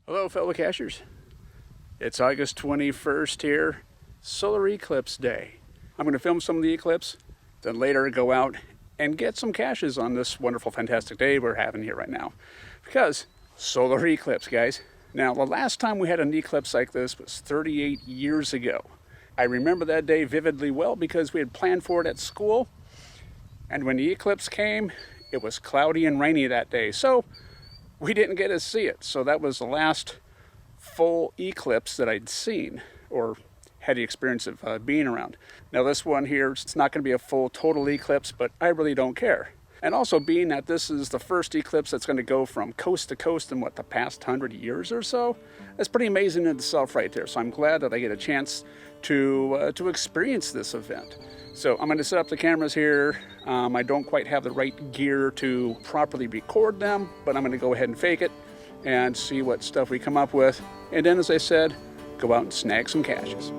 Hello fellow cachers. It's August 21st here, solar eclipse day. I'm going to film some of the eclipse, then later go out and get some caches on this wonderful, fantastic day we're having here right now. Because solar eclipse, guys. Now, the last time we had an eclipse like this was 38 years ago. I remember that day vividly well because we had planned for it at school. And when the eclipse came, it was cloudy and rainy that day. So we didn't get to see it. So that was the last full eclipse that I'd seen or had the experience of being around. Now this one here, it's not going to be a full total eclipse, but I really don't care. And also being that this is the first eclipse that's going to go from coast to coast in the past 100 years or so, that's pretty amazing in itself right there. So I'm glad that I get a chance to experience this event. So I'm going to set up the cameras here. I don't quite have the right gear to properly record them, but I'm going to go ahead and fake it and see what stuff we come up with. And then, as I said, go out and snag some caches.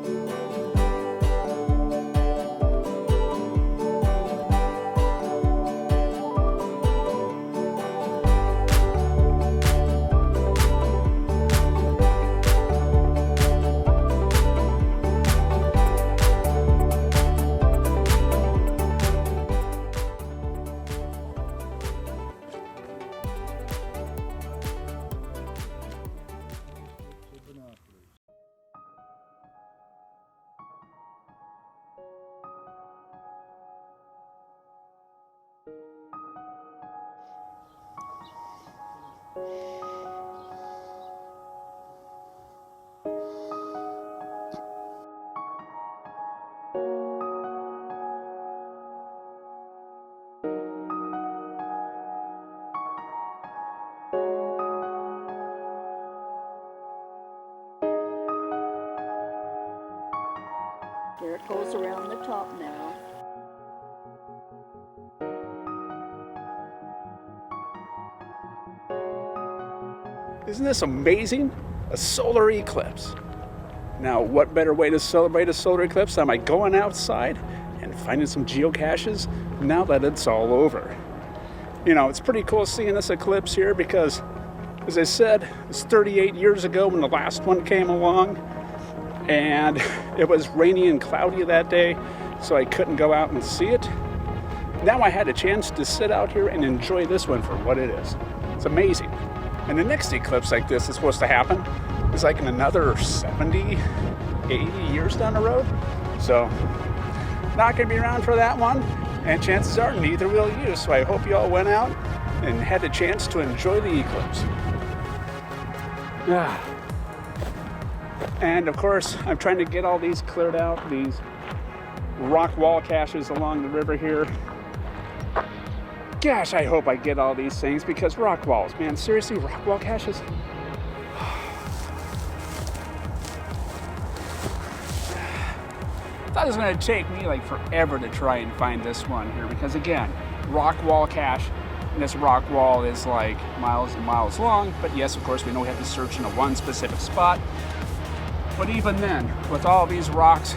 There it goes around the top now. Isn't this amazing? A solar eclipse. Now, what better way to celebrate a solar eclipse than by going outside and finding some geocaches now that it's all over? You know, it's pretty cool seeing this eclipse here because, as I said, it was 38 years ago when the last one came along, and it was rainy and cloudy that day, so I couldn't go out and see it. Now I had a chance to sit out here and enjoy this one for what it is. It's amazing. And the next eclipse like this is supposed to happen is like in another 70, 80 years down the road. So, not gonna be around for that one, and chances are neither will you. So I hope you all went out and had a chance to enjoy the eclipse. And of course, I'm trying to get all these cleared out, these rock wall caches along the river here. Gosh, I hope I get all these things because rock walls, man, seriously, rock wall caches? I thought it was going to take me like forever to try and find this one here because again, rock wall cache, and this rock wall is like miles and miles long, but yes, of course, we know we have to search in a one specific spot. But even then, with all these rocks,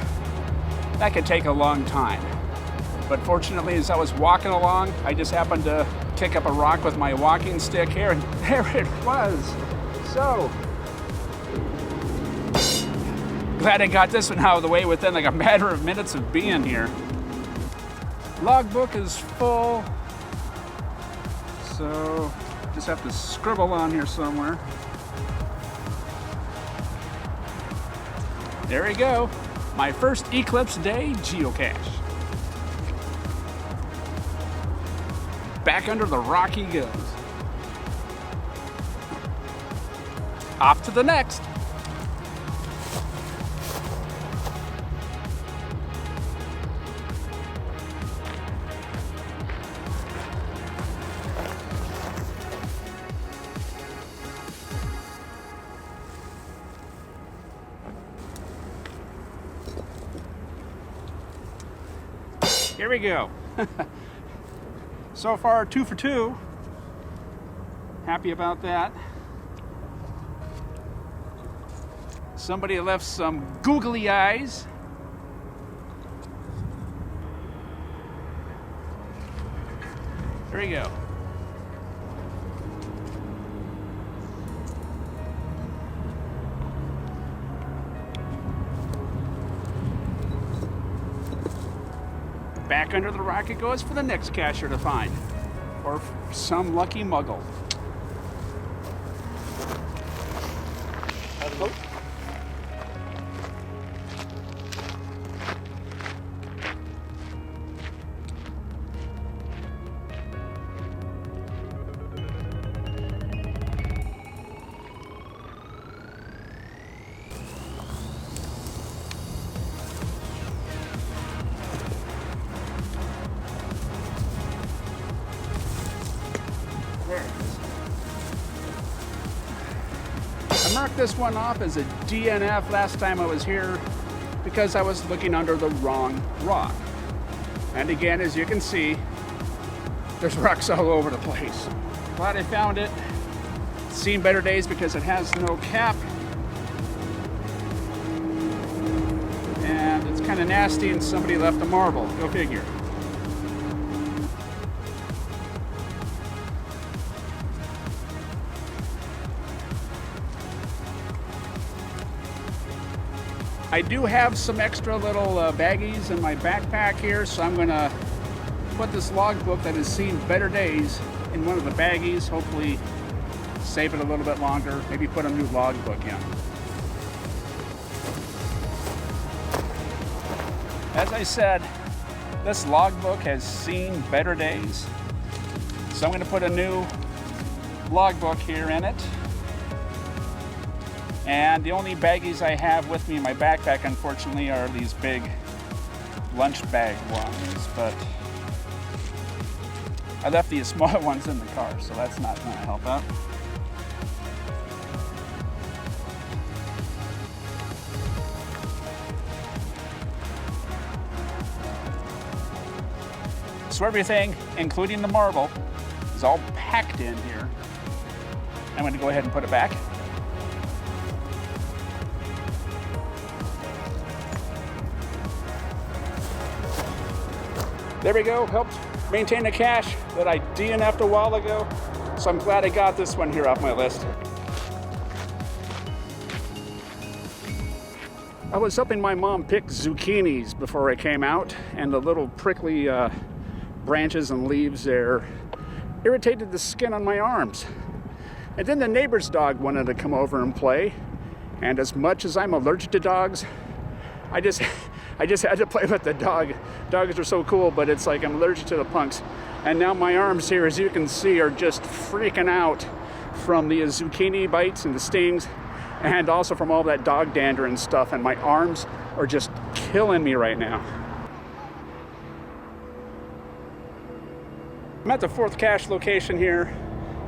that could take a long time. But fortunately, as I was walking along, I just happened to kick up a rock with my walking stick here, and there it was. So, glad I got this one out of the way within like a matter of minutes of being here. Logbook is full, so just have to scribble on here somewhere. There we go, my first eclipse day geocache. Back under the rock he goes. Off to the next. Here we go. So far, 2 for 2. Happy about that. Somebody left some googly eyes. There we go. back under the rock it goes for the next cacher to find. Or some lucky muggle. Oh. I marked this one off as a DNF last time I was here because I was looking under the wrong rock. And again, as you can see, there's rocks all over the place. Glad I found it. It's seen better days because it has no cap. And it's kind of nasty and somebody left a marble. Go figure. I do have some extra little baggies in my backpack here, so I'm gonna put this logbook that has seen better days in one of the baggies, hopefully save it a little bit longer, maybe put a new logbook in. As I said, this logbook has seen better days, so I'm gonna put a new logbook here in it. And the only baggies I have with me in my backpack, unfortunately, are these big lunch bag ones, but I left these smaller ones in the car, so that's not going to help out. So everything, including the marble, is all packed in here. I'm going to go ahead and put it back. There we go, helped maintain a cache that I DNF'd a while ago, so I'm glad I got this one here off my list. I was helping my mom pick zucchinis before I came out, and the little prickly branches and leaves there irritated the skin on my arms. And then the neighbor's dog wanted to come over and play, and as much as I'm allergic to dogs, I just had to play with the dog. Dogs are so cool, but it's like I'm allergic to the punks. And now my arms here, as you can see, are just freaking out from the zucchini bites and the stings, and also from all that dog dander and stuff. And my arms are just killing me right now. I'm at the 4th cache location here.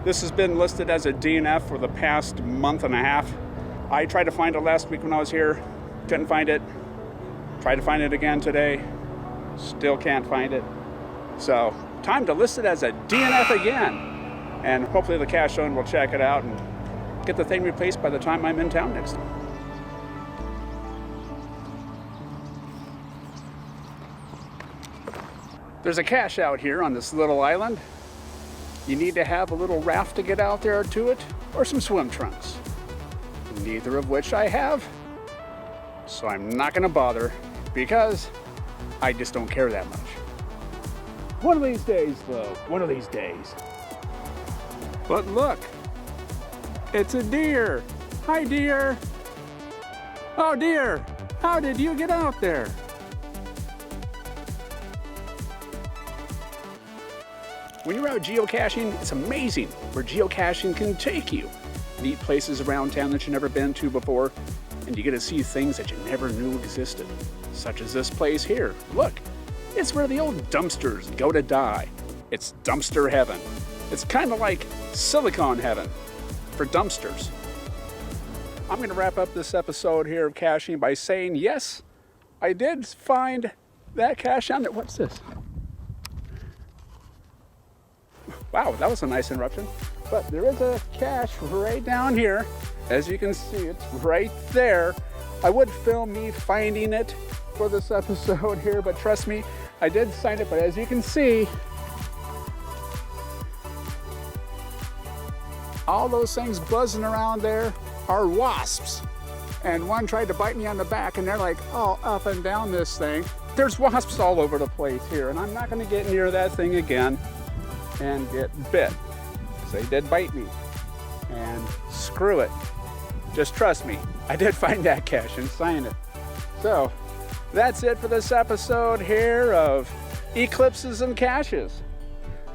This has been listed as a DNF for the past month and a half. I tried to find it last week when I was here, couldn't find it. Tried to find it again today, still can't find it. So, time to list it as a DNF again. And hopefully the cache owner will check it out and get the thing replaced by the time I'm in town next. There's a cache out here on this little island. You need to have a little raft to get out there to it, or some swim trunks. Neither of which I have, so I'm not gonna bother, because I just don't care that much. One of these days, though. One of these days. But look, it's a deer. Hi, deer. Oh, deer, how did you get out there? When you're out geocaching, it's amazing where geocaching can take you. Neat places around town that you've never been to before, and you get to see things that you never knew existed. Such as this place here. Look, it's where the old dumpsters go to die. It's dumpster heaven. It's kind of like silicone heaven for dumpsters. I'm going to wrap up this episode here of caching by saying, yes, I did find that cache down there. What's this? Wow, that was a nice interruption. But there is a cache right down here. As you can see, it's right there. I would film me finding it for this episode here, but trust me, I did find it. But as you can see, all those things buzzing around there are wasps. And one tried to bite me on the back, and they're like all up and down this thing. there's wasps all over the place here, and I'm not going to get near that thing again and get bit. They did bite me, and screw it. Just trust me, I did find that cache and sign it. So that's it for this episode here of Eclipses and Caches.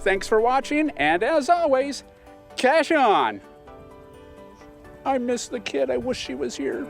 Thanks for watching, and as always, cache on! I miss the kid, I wish she was here.